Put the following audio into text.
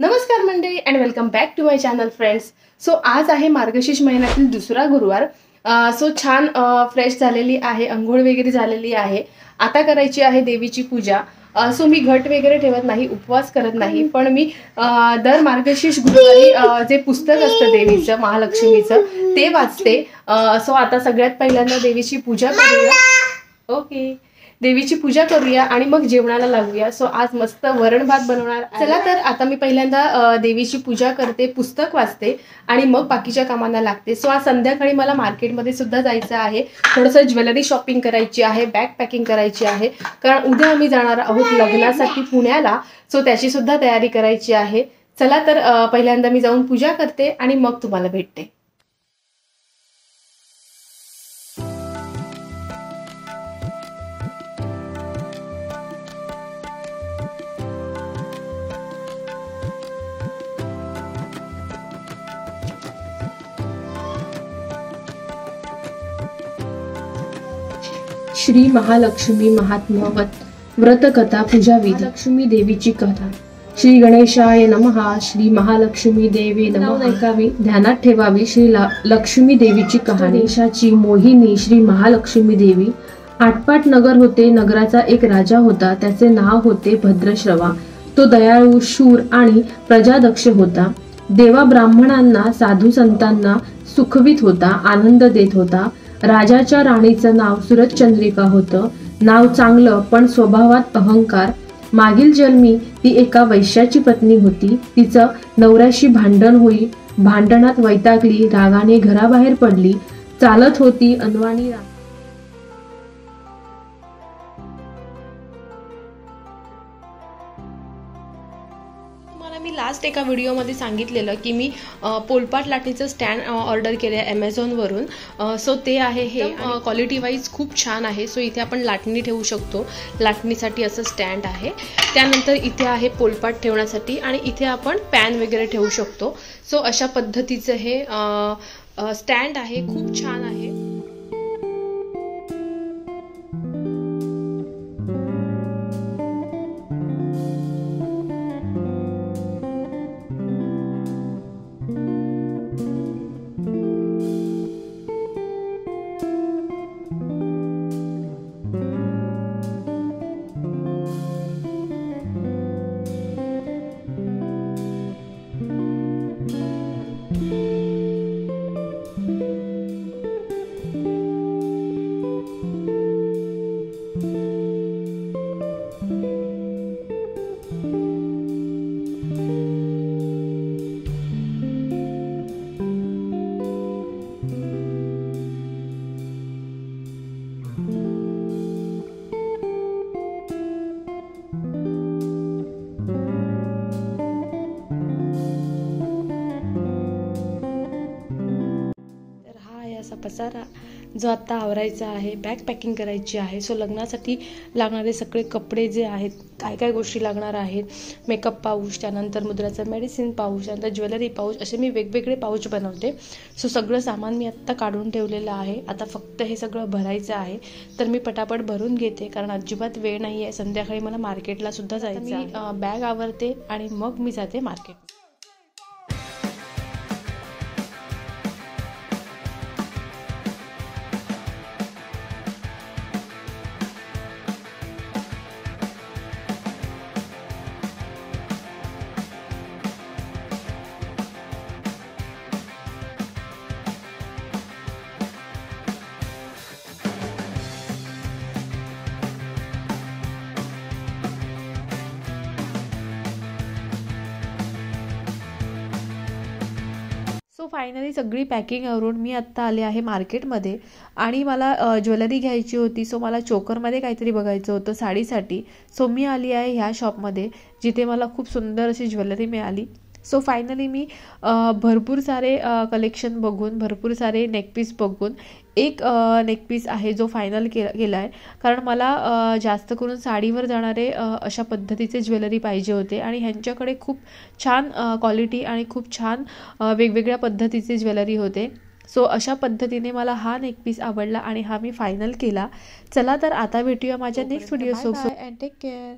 नमस्कार मंडळी and welcome back to my channel friends. So आज आहे मार्गशीर्ष महिन्यातील दुसरा गुरुवार. सो छान फ्रेश झालेली आहे, अंघोळ वगैरे झालेली आहे. आता करायची आहे देवीची पूजा. सो मी घट वगैरे ठेवत नाही, उपवास करत नाही, पण मी दर मार्गशीर्ष गुरुवारी जे पुस्तक असतं देवीचं, महालक्ष्मीचं, ते वाचते. सो आता सगळ्यात पहिल्यांदा देवीची पूजा करूया. ओके, देवीची पूजा करूया आणि मग जेवणाला लागूया. सो आज मस्त वरण भात बनवणार. चला तर आता मी पहिल्यांदा देवीची पूजा करते, पुस्तक वाचते आणि मग बाकीच्या कामांना लागते. सो आज संध्याकाळी मला मार्केटमध्ये सुद्धा जायचं आहे. थोडंसं ज्वेलरी शॉपिंग करायची आहे, बॅग पॅकिंग करायची आहे, कारण उद्या आम्ही जाणार आहोत लग्नासाठी पुण्याला. सो त्याची सुद्धा तयारी करायची आहे. चला तर पहिल्यांदा मी जाऊन पूजा करते आणि मग तुम्हाला भेटते. श्री महालक्ष्मी महात्म्य व्रतकथा पूजा विधी. लक्ष्मी देवीची कथा. श्री गणेशाय नमः. श्री महालक्ष्मी देवी नमः. ऐकावी, ध्यानात ठेवावी. श्री लक्ष्मी देवीची कहाणी. गणेशाची मोहिनी श्री महालक्ष्मी देवी. आटपाट नगर होते. नगराचा एक राजा होता. त्याचे नाव होते भद्रश्रवा. तो दयाळू, शूर आणि प्रजादक्ष होता. देवा ब्राह्मणांना, साधू संतांना सुखवित होता, आनंद देत होता. राजाच्या राणीचं नाव सुरतचंद्रिका होतं. नाव चांगलं, पण स्वभावात अहंकार. मागील जन्मी ती एका वैश्याची पत्नी होती. तिचं नवऱ्याशी भांडण होई. भांडणात वैतागली, रागाने घराबाहेर पडली. चालत होती अनवाणी. मी लास्ट एका व्हिडिओमध्ये सांगितलेलं की मी पोलपाट लाटणीचं स्टँड ऑर्डर केलं आहे ॲमेझॉनवरून. सो ते आहे हे क्वालिटी वाईज खूप छान आहे. सो इथे आपण लाटणी ठेवू शकतो. लाटणीसाठी असं स्टँड आहे. त्यानंतर इथे आहे पोलपाट ठेवण्यासाठी आणि इथे आपण पॅन वगैरे ठेवू शकतो. सो अशा पद्धतीचं हे स्टँड आहे, खूप छान आहे. पसारा जो आता आवरायचा आहे, बॅग पॅकिंग करायची आहे. सो लग्नासाठी लागणारे सगळे कपडे जे आहेत, काय काय गोष्टी लागणार आहेत, मेकअप पाऊच, त्यानंतर मुद्राचं मेडिसिन पाऊच, त्यानंतर ज्वेलरी पाऊच, असे मी वेगवेगळे पाऊच बनवते. सो सगळं सामान मी आत्ता काढून ठेवलेलं आहे. आता फक्त हे सगळं भरायचं आहे. तर मी पटापट भरून घेते, कारण अजिबात वेळ नाही आहे. संध्याकाळी मला मार्केटला सुद्धा जायचं आहे. मी बॅग आवरते आणि मग मी जाते मार्केट. सो फायनली सगळी पॅकिंग आवरून मी आत्ता आले आहे मार्केटमध्ये आणि मला ज्वेलरी घ्यायची होती. सो मला चोकरमध्ये काहीतरी बघायचं होतं साडीसाठी. सो मी आली आहे ह्या शॉपमध्ये, जिथे मला खूप सुंदर अशी ज्वेलरी मिळाली. सो फायनली मी भरपूर सारे कलेक्शन बघून, भरपूर सारे नेकपीस बघून एक नेकपीस आहे जो फायनल केला आहे. कारण मला जास्त करून साडीवर जाणारे अशा पद्धतीचे ज्वेलरी पाहिजे होते आणि ह्यांच्याकडे खूप छान क्वालिटी आणि खूप छान वेगवेगळ्या पद्धतीचे ज्वेलरी होते. सो अशा पद्धतीने मला हा नेकपीस आवडला आणि हा मी फायनल केला. चला तर आता भेटूया माझ्या नेक्स्ट व्हिडिओ सोबत. And take care.